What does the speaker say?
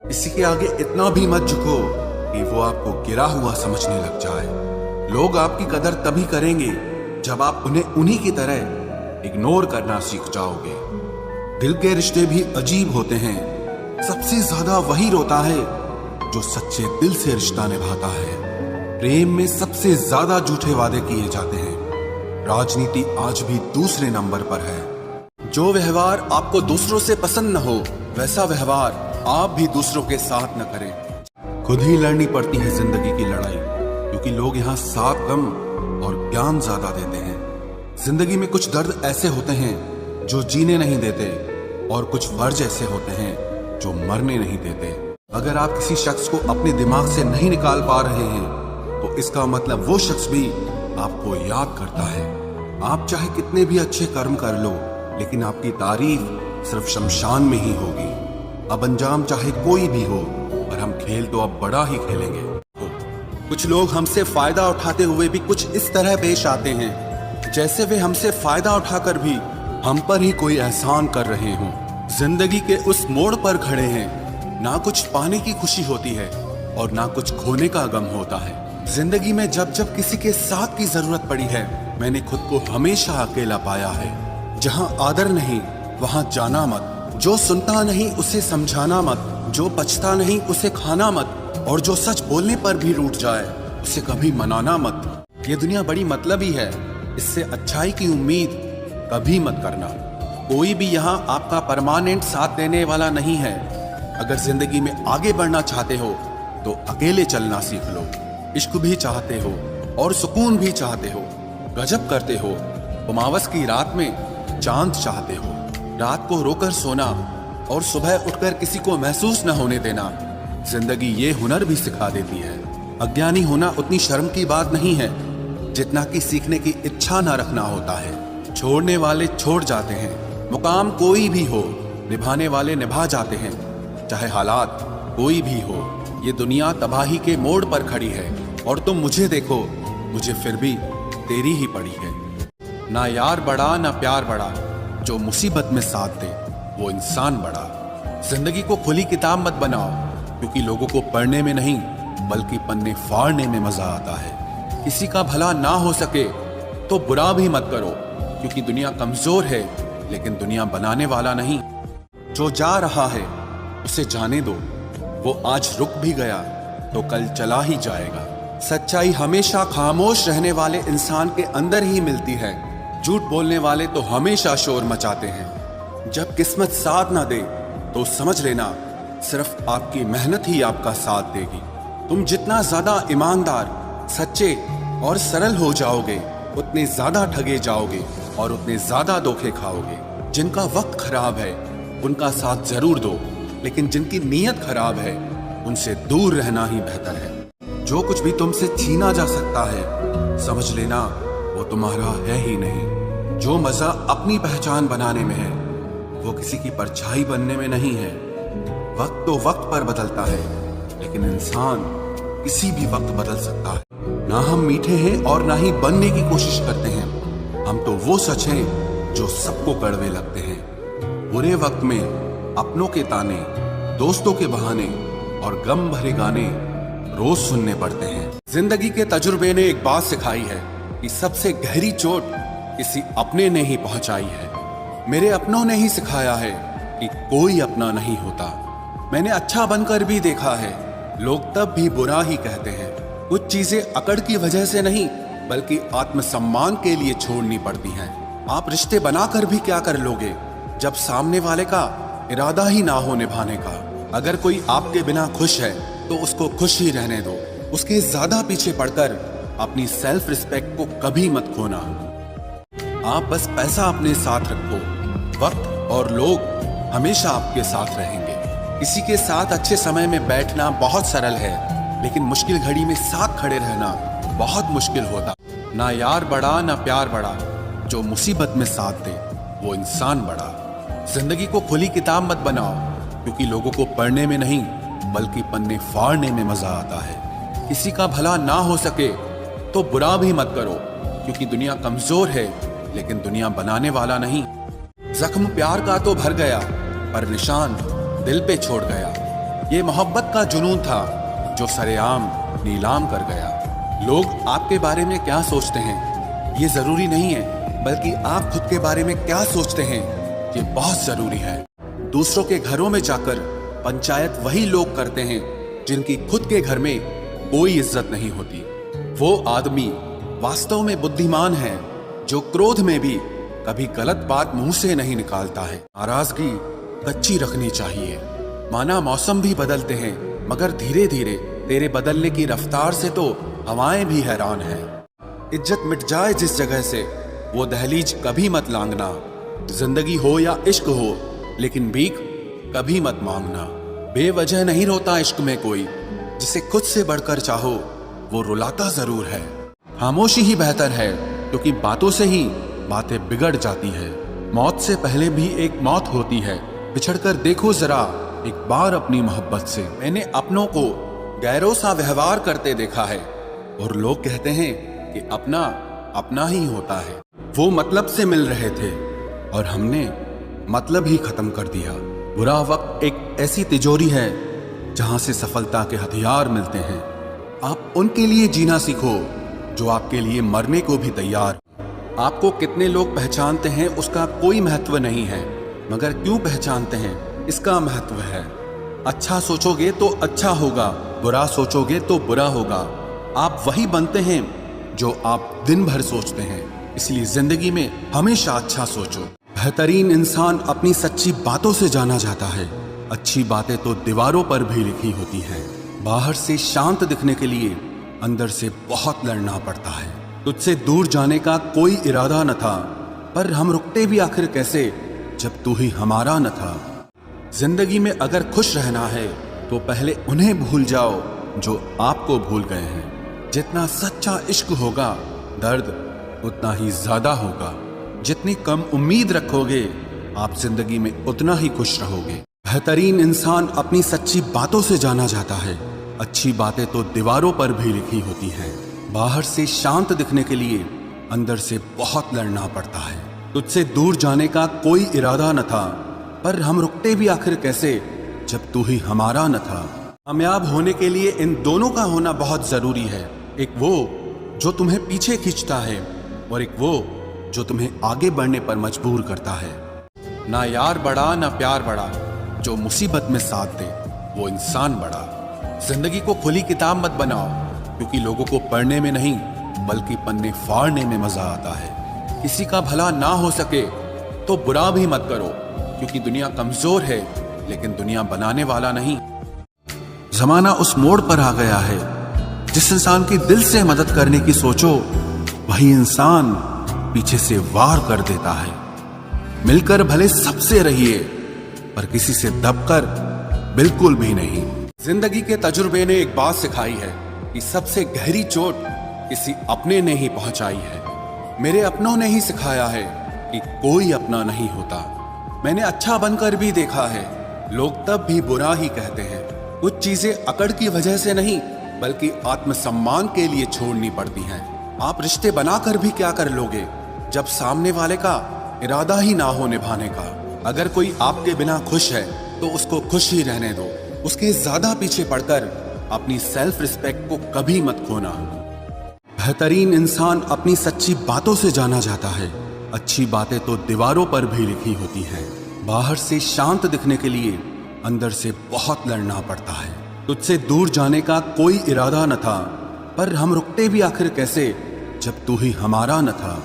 किसी के आगे इतना भी मत झुको कि वो आपको गिरा हुआ समझने लग जाए। लोग आपकी कदर तभी करेंगे जब आप उन्हें उन्हीं की तरह इग्नोर करना सीख जाओगे। दिल के रिश्ते भी अजीब होते हैं। सबसे ज्यादा वही रोता है जो सच्चे दिल से रिश्ता निभाता है। प्रेम में सबसे ज्यादा झूठे वादे किए जाते हैं। राजनीति आज भी दूसरे नंबर पर है। जो व्यवहार आपको दूसरों से पसंद न हो वैसा व्यवहार आप भी दूसरों के साथ न करें। खुद ही लड़नी पड़ती है जिंदगी की लड़ाई, क्योंकि लोग यहाँ साथ कम और ज्ञान ज्यादा देते हैं। जिंदगी में कुछ दर्द ऐसे होते हैं जो जीने नहीं देते और कुछ फर्ज ऐसे होते हैं जो मरने नहीं देते। अगर आप किसी शख्स को अपने दिमाग से नहीं निकाल पा रहे हैं तो इसका मतलब वो शख्स भी आपको याद करता है। आप चाहे कितने भी अच्छे कर्म कर लो, लेकिन आपकी तारीफ सिर्फ शमशान में ही होगी। अब अंजाम चाहे कोई भी हो, पर हम खेल तो अब बड़ा ही खेलेंगे। कुछ लोग हमसे फायदा उठाते हुए भी कुछ इस तरह पेश आते हैं जैसे वे हमसे फायदा उठाकर भी हम पर ही कोई एहसान कर रहे हों। जिंदगी के उस मोड़ पर खड़े हैं, ना कुछ पाने की खुशी होती है और ना कुछ खोने का गम होता है। जिंदगी में जब जब किसी के साथ की जरूरत पड़ी है, मैंने खुद को हमेशा अकेला पाया है। जहाँ आदर नहीं वहाँ जाना मत, जो सुनता नहीं उसे समझाना मत, जो पछता नहीं उसे खाना मत, और जो सच बोलने पर भी रूठ जाए उसे कभी मनाना मत। ये दुनिया बड़ी मतलबी है, इससे अच्छाई की उम्मीद कभी मत करना। कोई भी यहाँ आपका परमानेंट साथ देने वाला नहीं है। अगर जिंदगी में आगे बढ़ना चाहते हो तो अकेले चलना सीख लो। इश्क भी चाहते हो और सुकून भी चाहते हो, गजब करते हो। उमावस की रात में चांद चाहते हो। रात को रोकर सोना और सुबह उठकर किसी को महसूस न होने देना, जिंदगी ये हुनर भी सिखा देती है। अज्ञानी होना उतनी शर्म की बात नहीं है जितना कि सीखने की इच्छा न रखना होता है। छोड़ने वाले छोड़ जाते हैं, मुकाम कोई भी हो, निभाने वाले निभा जाते हैं। चाहे हालात कोई भी हो, ये दुनिया तबाही के मोड़ पर खड़ी है और तुम मुझे देखो, मुझे फिर भी तेरी ही पड़ी है। ना यार बड़ा ना प्यार बड़ा, जो मुसीबत में साथ दे वो इंसान बड़ा। जिंदगी को खुली किताब मत बनाओ, क्योंकि लोगों को पढ़ने में नहीं बल्कि पन्ने फाड़ने में मजा आता है। किसी का भला ना हो सके तो बुरा भी मत करो, क्योंकि दुनिया कमजोर है लेकिन दुनिया बनाने वाला नहीं। जो जा रहा है उसे जाने दो, वो आज रुक भी गया तो कल चला ही जाएगा। सच्चाई हमेशा खामोश रहने वाले इंसान के अंदर ही मिलती है। झूठ बोलने वाले तो हमेशा शोर मचाते हैं। जब किस्मत साथ ना दे तो समझ लेना सिर्फ आपकी मेहनत ही आपका साथ देगी। तुम जितना ज्यादा ईमानदार, सच्चे और सरल हो जाओगे, उतने ज्यादा ठगे जाओगे और उतने ज्यादा धोखे खाओगे। जिनका वक्त खराब है उनका साथ जरूर दो, लेकिन जिनकी नीयत खराब है उनसे दूर रहना ही बेहतर है। जो कुछ भी तुमसे छीना जा सकता है, समझ लेना वो तुम्हारा है ही नहीं। जो मजा अपनी पहचान बनाने में है, वो किसी की परछाई बनने में नहीं है। वक्त तो वक्त पर बदलता है, लेकिन इंसान किसी भी वक्त बदल सकता है। ना हम मीठे हैं और ना ही बनने की कोशिश करते हैं। हम तो वो सच हैं जो सबको कड़वे लगते हैं। बुरे वक्त में अपनों के ताने, दोस्तों के बहाने और गम भरे गाने रोज सुनने पड़ते हैं। जिंदगी के तजुर्बे ने एक बात सिखाई है कि सबसे गहरी चोट किसी अपने ने ही पहुंचाई है। मेरे अपनों ने ही सिखाया है कि कोई अपना नहीं होता। मैंने अच्छा बनकर भी देखा है, लोग तब भी बुरा ही कहते हैं। कुछ चीजें अकड़ की वजह से नहीं बल्कि आत्मसम्मान के लिए छोड़नी पड़ती हैं। आप रिश्ते बनाकर भी क्या कर लोगे जब सामने वाले का इरादा ही ना हो निभाने का। अगर कोई आपके बिना खुश है तो उसको खुश ही रहने दो। उसके ज्यादा पीछे पड़कर अपनी सेल्फ रिस्पेक्ट को कभी मत खोना। आप बस पैसा अपने साथ रखो, वक्त और लोग हमेशा आपके साथ रहेंगे। किसी के साथ अच्छे समय में बैठना बहुत सरल है, लेकिन मुश्किल घड़ी में साथ खड़े रहना बहुत मुश्किल होता। ना यार बड़ा ना प्यार बड़ा, जो मुसीबत में साथ दे वो इंसान बड़ा। जिंदगी को खुली किताब मत बनाओ, क्योंकि लोगों को पढ़ने में नहीं बल्कि पन्ने फाड़ने में मजा आता है। किसी का भला ना हो सके तो बुरा भी मत करो, क्योंकि दुनिया कमजोर है लेकिन दुनिया बनाने वाला नहीं। जख्म प्यार का तो भर गया पर निशान दिल पे छोड़ गया। ये मोहब्बत का जुनून था जो सरेआम नीलाम कर गया। लोग आपके बारे में क्या सोचते हैं ये जरूरी नहीं है, बल्कि आप खुद के बारे में क्या सोचते हैं ये बहुत जरूरी है। दूसरों के घरों में जाकर पंचायत वही लोग करते हैं जिनकी खुद के घर में कोई इज्जत नहीं होती। वो आदमी वास्तव में बुद्धिमान है जो क्रोध में भी कभी गलत बात मुंह से नहीं निकालता है। नाराजगी कच्ची रखनी चाहिए। माना मौसम भी बदलते हैं, मगर धीरे धीरे तेरे बदलने की रफ्तार से तो हवाएं भी हैरान हैं। इज्जत मिट जाए जिस जगह से वो दहलीज कभी मत लांघना। जिंदगी हो या इश्क हो, लेकिन भीख कभी मत मांगना। बेवजह नहीं रोता इश्क में कोई, जिसे खुद से बढ़कर चाहो वो रुलाता जरूर है। खामोशी ही बेहतर है, क्योंकि बातों से ही बातें बिगड़ जाती है। मौत से पहले भी एक मौत होती है। बिछड़कर देखो जरा एक बार अपनी मोहब्बत से। मैंने अपनों को गैरों सा व्यवहार करते देखा है, और लोग कहते हैं कि अपना अपना ही होता है। वो मतलब से मिल रहे थे और हमने मतलब ही खत्म कर दिया। बुरा वक्त एक ऐसी तिजोरी है जहां से सफलता के हथियार मिलते हैं। आप उनके लिए जीना सीखो जो आपके लिए मरने को भी तैयार। आपको कितने लोग पहचानते हैं उसका कोई महत्व नहीं है, मगर क्यों पहचानते हैं इसका महत्व है। अच्छा सोचोगे तो अच्छा होगा, बुरा सोचोगे तो बुरा होगा। आप वही बनते हैं जो आप दिन भर सोचते हैं, इसलिए जिंदगी में हमेशा अच्छा सोचो। बेहतरीन इंसान अपनी सच्ची बातों से जाना जाता है। अच्छी बातें तो दीवारों पर भी लिखी होती हैं। बाहर से शांत दिखने के लिए अंदर से बहुत लड़ना पड़ता है। तुझसे दूर जाने का कोई इरादा न था, पर हम रुकते भी आखिर कैसे जब तू ही हमारा न था। जिंदगी में अगर खुश रहना है तो पहले उन्हें भूल जाओ जो आपको भूल गए हैं। जितना सच्चा इश्क होगा दर्द उतना ही ज्यादा होगा। जितनी कम उम्मीद रखोगे आप जिंदगी में उतना ही खुश रहोगे। बेहतरीन इंसान अपनी सच्ची बातों से जाना जाता है। अच्छी बातें तो दीवारों पर भी लिखी होती हैं। बाहर से शांत दिखने के लिए अंदर से बहुत लड़ना पड़ता है। तुझसे दूर जाने का कोई इरादा न था, पर हम रुकते भी आखिर कैसे जब तू ही हमारा न था। कामयाब होने के लिए इन दोनों का होना बहुत जरूरी है। एक वो जो तुम्हें पीछे खींचता है, और एक वो जो तुम्हें आगे बढ़ने पर मजबूर करता है। ना यार बड़ा ना प्यार बड़ा, जो मुसीबत में साथ दे वो इंसान बड़ा। जिंदगी को खुली किताब मत बनाओ, क्योंकि लोगों को पढ़ने में नहीं बल्कि पन्ने फाड़ने में मजा आता है। किसी का भला ना हो सके तो बुरा भी मत करो, क्योंकि दुनिया कमजोर है लेकिन दुनिया बनाने वाला नहीं। जमाना उस मोड़ पर आ गया है जिस इंसान की दिल से मदद करने की सोचो वही इंसान पीछे से वार कर देता है। मिलकर भले सबसे रहिए, पर किसी से दबकर बिल्कुल भी नहीं। जिंदगी के तजुर्बे ने एक बात सिखाई है कि सबसे गहरी चोट किसी अपने ने ही पहुंचाई है। मेरे अपनों ने ही सिखाया है कि कोई अपना नहीं होता। मैंने अच्छा बनकर भी देखा है, लोग तब भी बुरा ही कहते हैं। कुछ चीजें अकड़ की वजह से नहीं बल्कि आत्मसम्मान के लिए छोड़नी पड़ती हैं। आप रिश्ते बनाकर भी क्या कर लोगे जब सामने वाले का इरादा ही ना हो निभाने का। अगर कोई आपके बिना खुश है तो उसको खुश ही रहने दो। उसके ज्यादा पीछे पड़कर अपनी सेल्फ रिस्पेक्ट को कभी मत खोना। बेहतरीन इंसान अपनी सच्ची बातों से जाना जाता है। अच्छी बातें तो दीवारों पर भी लिखी होती हैं। बाहर से शांत दिखने के लिए अंदर से बहुत लड़ना पड़ता है। तुझसे दूर जाने का कोई इरादा न था, पर हम रुकते भी आखिर कैसे जब तू ही हमारा न था।